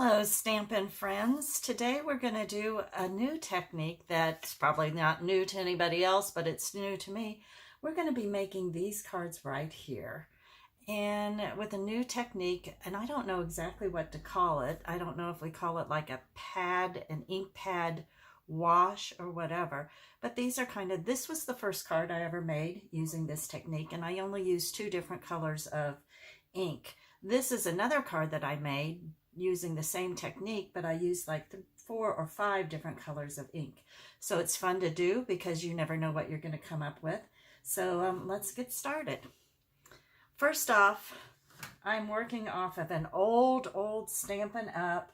Hello, Stampin' friends. Today we're going to do a new technique that's probably not new to anybody else, but it's new to me. We're going to be making these cards right here. And with a new technique, and I don't know exactly what to call it. I don't know if we call it like a pad, an ink pad wash or whatever. But these are this was the first card I ever made using this technique, and I only used 2 different colors of ink. This is another card that I made using the same technique, but I used like 4 or 5 different colors of ink. So it's fun to do because you never know what you're going to come up with. So let's get started. First off, I'm working off of an old Stampin' Up!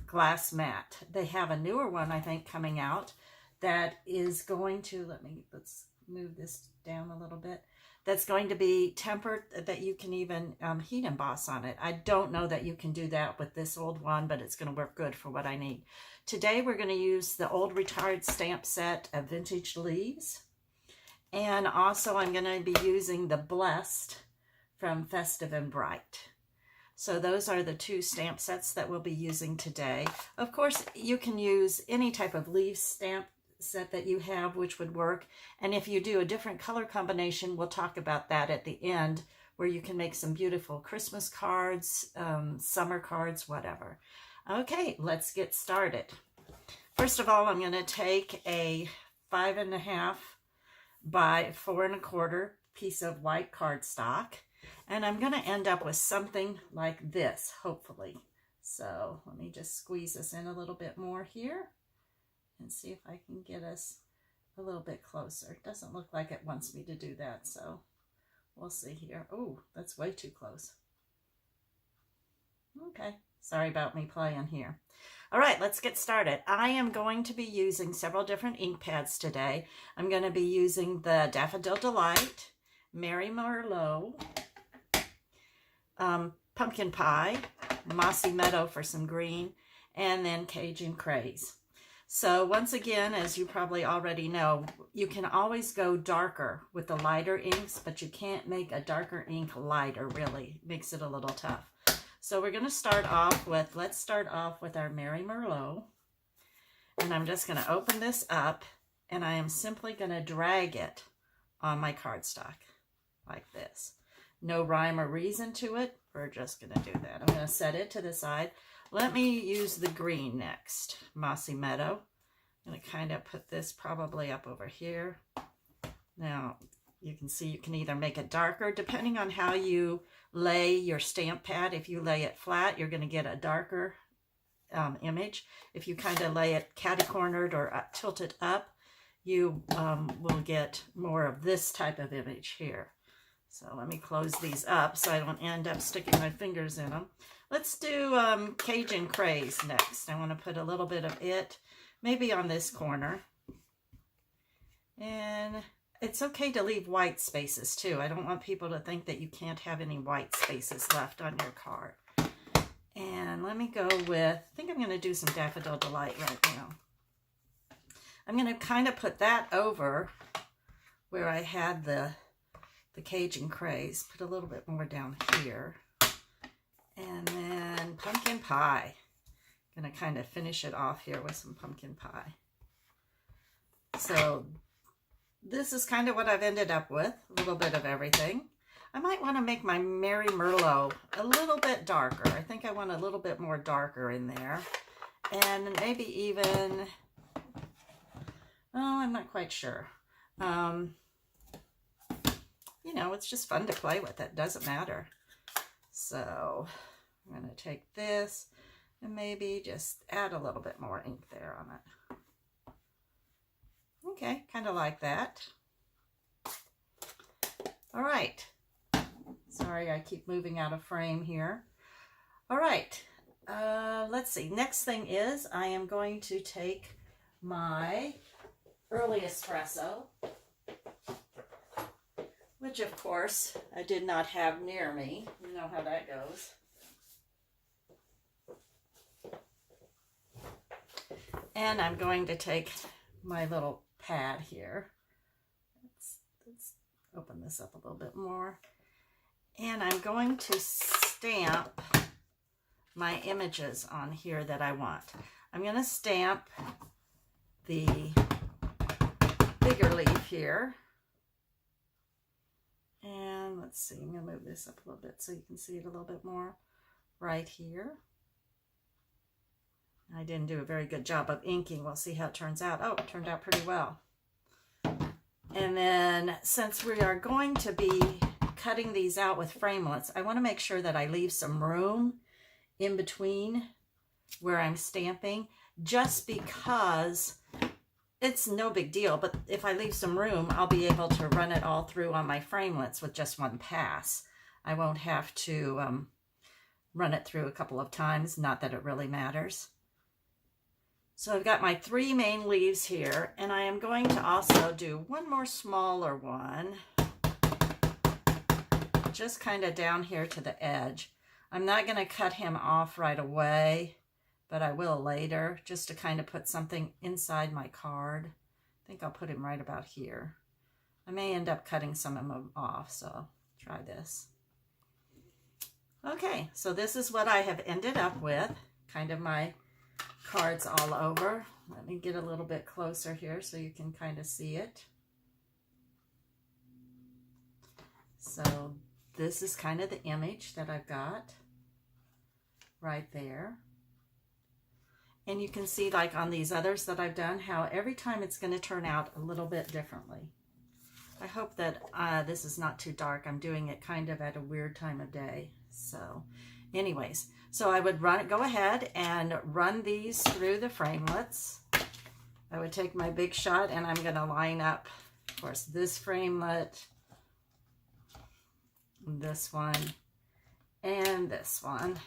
Glass mat. They have a newer one, I think, coming out that is going to, let's move this down a little bit. That's going to be tempered, that you can even heat emboss on it. I don't know that you can do that with this old one, but it's going to work good for what I need. Today we're going to use the old retired stamp set of Vintage Leaves. And also I'm going to be using the Blessed from Festive and Bright. So those are the 2 stamp sets that we'll be using today. Of course, you can use any type of leaf stamp set that you have, which would work. And if you do a different color combination, we'll talk about that at the end, where you can make some beautiful Christmas cards, summer cards, whatever. Okay, let's get started. First of all, I'm going to take a 5.5 by 4 1/4 piece of white cardstock, and I'm going to end up with something like this, hopefully. So let me just squeeze this in a little bit more here and see if I can get us a little bit closer. It doesn't look like it wants me to do that, so we'll see here. Oh, that's way too close. Okay, sorry about me playing here. All right, let's get started. I am going to be using several different ink pads today. I'm going to be using the Daffodil Delight, Merry Merlot, Pumpkin Pie, Mossy Meadow for some green, and then Cajun Craze. So once again, as you probably already know, you can always go darker with the lighter inks, but you can't make a darker ink lighter, really. It makes it a little tough. So we're going to start off with, let's start off with our Merry Merlot. And I'm just going to open this up, and I am simply going to drag it on my cardstock like this. No rhyme or reason to it. We're just going to do that. I'm going to set it to the side. Let me use the green next, Mossy Meadow. I'm going to kind of put this probably up over here. Now, you can see you can either make it darker, depending on how you lay your stamp pad. If you lay it flat, you're going to get a darker image. If you kind of lay it catty-cornered or tilted up, you will get more of this type of image here. So let me close these up so I don't end up sticking my fingers in them. Let's do Cajun Craze next. I want to put a little bit of it, maybe on this corner. And it's okay to leave white spaces too. I don't want people to think that you can't have any white spaces left on your card. And let me go with, I think I'm going to do some Daffodil Delight right now. I'm going to kind of put that over where I had the Cajun Craze. Put a little bit more down here. And then Pumpkin Pie. I'm going to kind of finish it off here with some Pumpkin Pie. So this is kind of what I've ended up with. A little bit of everything. I might want to make my Merry Merlot a little bit darker. I think I want a little bit more darker in there. And maybe even, oh, I'm not quite sure. You know, it's just fun to play with. It doesn't matter. So I'm going to take this and maybe just add a little bit more ink there on it. Okay, kind of like that. All right. Sorry, I keep moving out of frame here. All right. Let's see. Next thing is I am going to take my Early Espresso, which of course I did not have near me. You know how that goes. And I'm going to take my little pad here. Let's open this up a little bit more. And I'm going to stamp my images on here that I want. I'm going to stamp the bigger leaf here. And let's see, I'm going to move this up a little bit so you can see it a little bit more right here. I didn't do a very good job of inking. We'll see how it turns out. Oh, it turned out pretty well. And then since we are going to be cutting these out with framelits, I want to make sure that I leave some room in between where I'm stamping, just because it's no big deal, but if I leave some room, I'll be able to run it all through on my framelits with just one pass. I won't have to run it through a couple of times, not that it really matters. So I've got my 3 main leaves here, and I am going to also do one more smaller one, just kind of down here to the edge. I'm not going to cut him off right away, but I will later, just to kind of put something inside my card. I think I'll put him right about here. I may end up cutting some of them off, so I'll try this. Okay, so this is what I have ended up with, kind of my cards all over. Let me get a little bit closer here so you can kind of see it. So this is kind of the image that I've got right there. And you can see, like on these others that I've done, how every time it's going to turn out a little bit differently. I hope that this is not too dark. I'm doing it kind of at a weird time of day. So anyways, so I would go ahead and run these through the framelits. I would take my big shot, and I'm going to line up, of course, this framelit, this one, and this one.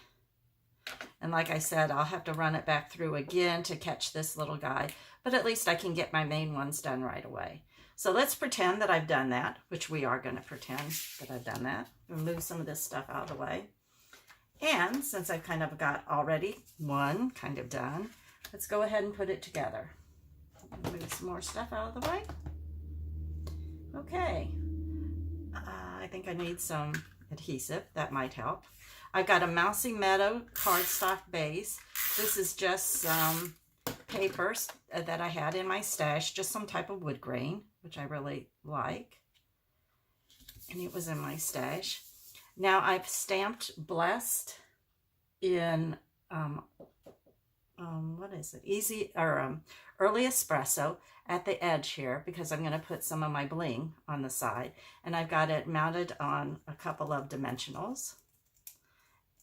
And like I said, I'll have to run it back through again to catch this little guy, but at least I can get my main ones done right away. So let's pretend that I've done that, which we are going to pretend that I've done that. We'll move some of this stuff out of the way. And since I've kind of got already one kind of done, let's go ahead and put it together. Move some more stuff out of the way. Okay. I think I need some adhesive. That might help. I've got a Mousy Meadow cardstock base. This is just some papers that I had in my stash, just some type of wood grain, which I really like. And it was in my stash. Now I've stamped Blessed in, what is it? Early Espresso at the edge here, because I'm going to put some of my bling on the side. And I've got it mounted on a couple of dimensionals.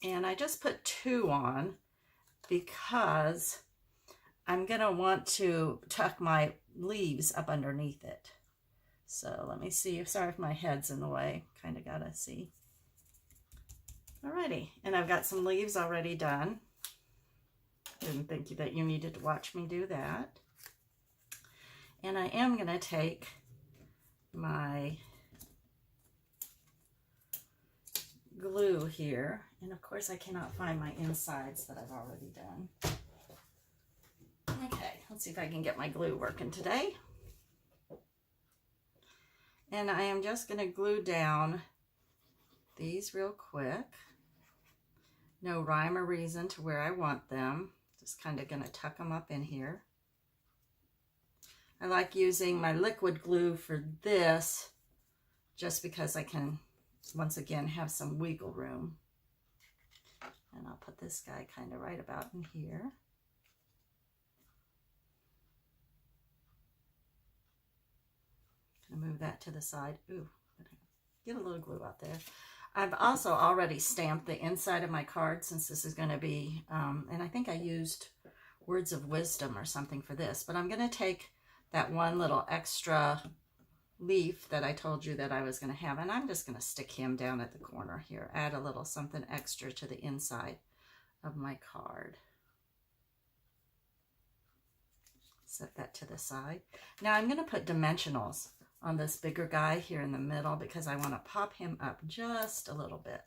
And I just put 2 on because I'm going to want to tuck my leaves up underneath it. So let me see. Sorry if my head's in the way. Kind of got to see. Alrighty. And I've got some leaves already done. Didn't think that you needed to watch me do that. And I am going to take my glue here, and of course I cannot find my insides that I've already done. Okay, let's see if I can get my glue working today. And I am just going to glue down these real quick. No rhyme or reason to where I want them. Just kind of going to tuck them up in here. I like using my liquid glue for this just because I can, once again, have some wiggle room. And I'll put this guy kind of right about in here. Gonna move that to the side. Ooh, get a little glue out there. I've also already stamped the inside of my card, since this is going to be, and I think I used Words of Wisdom or something for this, but I'm going to take that one little extra leaf that I told you that I was going to have, and I'm just going to stick him down at the corner here, add a little something extra to the inside of my card. Set that to the side. Now I'm going to put dimensionals on this bigger guy here in the middle because I want to pop him up just a little bit.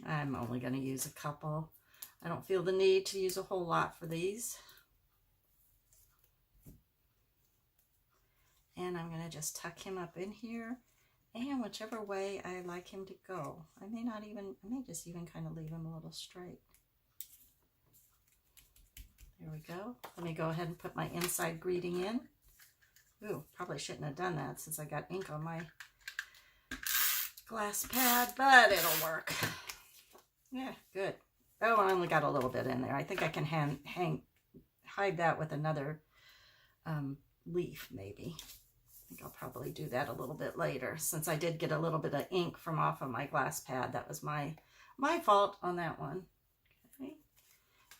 I'm only going to use a couple. I don't feel the need to use a whole lot for these. And I'm going to just tuck him up in here and whichever way I like him to go. I may just even kind of leave him a little straight. There we go. Let me go ahead and put my inside greeting in. Ooh, probably shouldn't have done that since I got ink on my glass pad, but it'll work. Yeah, good. Oh, I only got a little bit in there. I think I can hide that with another leaf, maybe. I think I'll probably do that a little bit later, since I did get a little bit of ink from off of my glass pad. That was my fault on that one. Okay.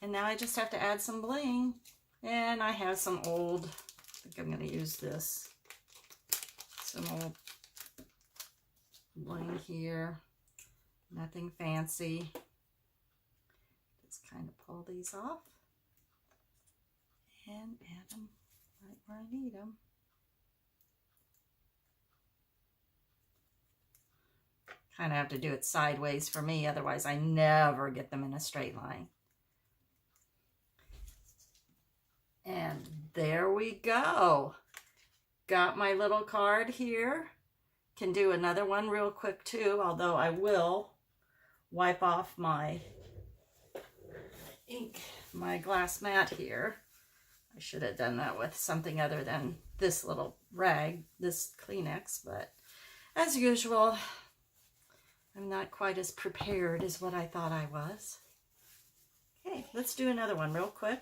And now I just have to add some bling. And I have some old, I think I'm going to use this, some old bling here. Nothing fancy. Just kind of pull these off and add them right where I need them. Kind of have to do it sideways for me, otherwise I never get them in a straight line. And there we go. Got my little card here. Can do another one real quick too, although I will wipe off my ink, my glass mat here. I should have done that with something other than this little rag, this Kleenex, but as usual, I'm not quite as prepared as what I thought I was. Okay, let's do another one real quick.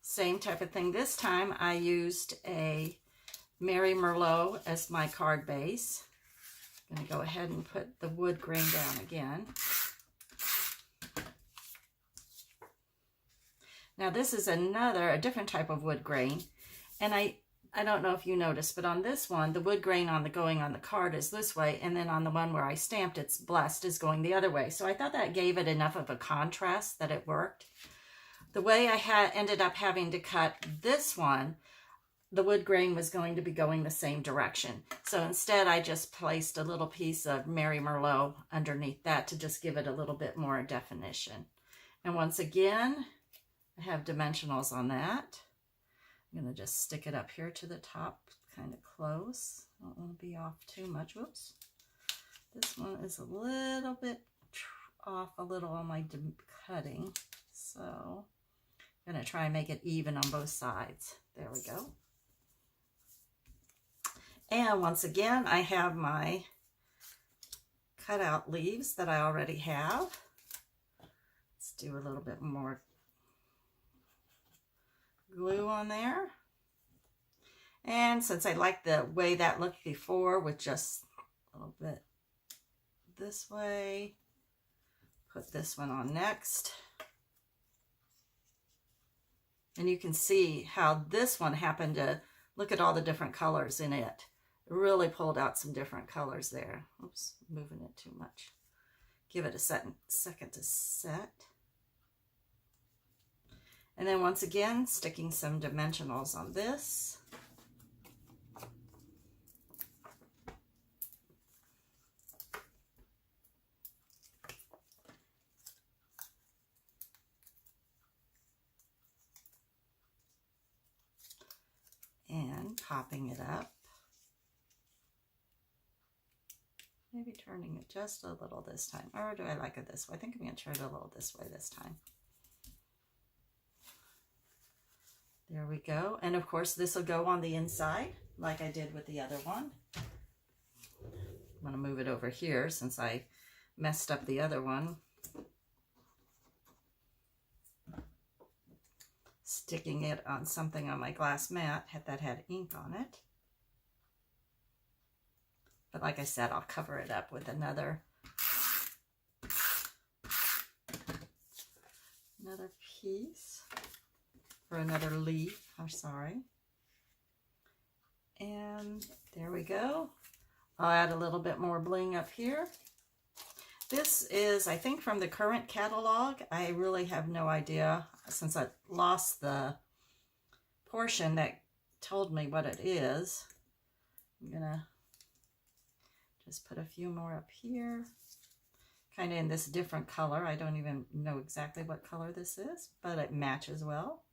Same type of thing. This time I used a Mary Merlot as my card base. I'm going to go ahead and put the wood grain down again. Now this is a different type of wood grain, and I don't know if you noticed, but on this one, the wood grain going on the card is this way, and then on the one where I stamped it's blessed is going the other way. So I thought that gave it enough of a contrast that it worked. The way I ended up having to cut this one, the wood grain was going to be going the same direction. So instead I just placed a little piece of Mary Merlot underneath that to just give it a little bit more definition. And once again, I have dimensionals on that. I'm going to just stick it up here to the top, kind of close. I don't want to be off too much. Whoops. This one is a little bit off a little on my cutting. So I'm going to try and make it even on both sides. There we go. And once again, I have my cutout leaves that I already have. Let's do a little bit more glue on there. And since I like the way that looked before with just a little bit this way, put this one on next. And you can see how this one happened to look at all the different colors in it. It really pulled out some different colors there. Oops, moving it too much. Give it a second to set. And then once again, sticking some dimensionals on this. And popping it up. Maybe turning it just a little this time. Or do I like it this way? I think I'm going to turn it a little this way this time. There we go. And of course, this will go on the inside like I did with the other one. I'm going to move it over here since I messed up the other one. Sticking it on something on my glass mat that had ink on it. But like I said, I'll cover it up with another piece, or another leaf, I'm sorry. And there we go. I'll add a little bit more bling up here. This is, I think, from the current catalog. I really have no idea, since I lost the portion that told me what it is. I'm gonna just put a few more up here, kind of in this different color. I don't even know exactly what color this is, but it matches well.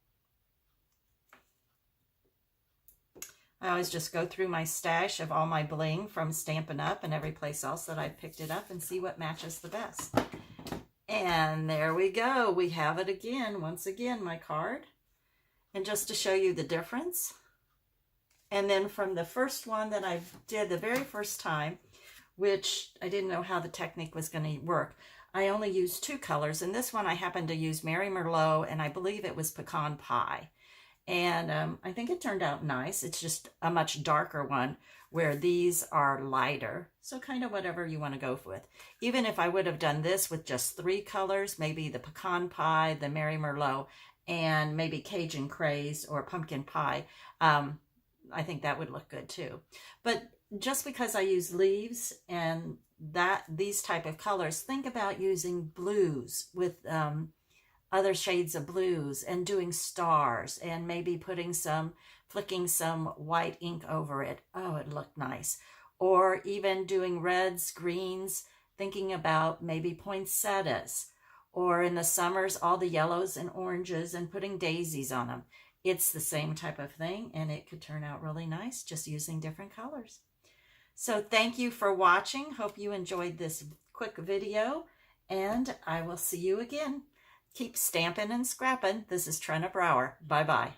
I always just go through my stash of all my bling from Stampin' Up! And every place else that I've picked it up and see what matches the best. And there we go. We have it again. Once again, my card. And just to show you the difference. And then from the first one that I did the very first time, which I didn't know how the technique was going to work, I only used 2 colors. And this one I happened to use Mary Merlot, and I believe it was Pecan Pie. And I think it turned out nice. It's just a much darker one, where these are lighter. So kind of whatever you want to go with. Even if I would have done this with just 3 colors, maybe the Pecan Pie, the Mary Merlot, and maybe Cajun Craze or Pumpkin Pie, I think that would look good too. But just because I use leaves and these type of colors, think about using blues with other shades of blues and doing stars and maybe flicking some white ink over it. Oh, it looked nice. Or even doing reds, greens, thinking about maybe poinsettias, or in the summers, all the yellows and oranges and putting daisies on them. It's the same type of thing, and it could turn out really nice just using different colors. So thank you for watching. Hope you enjoyed this quick video, and I will see you again. Keep stamping and scrapping. This is Trenna Brower. Bye-bye.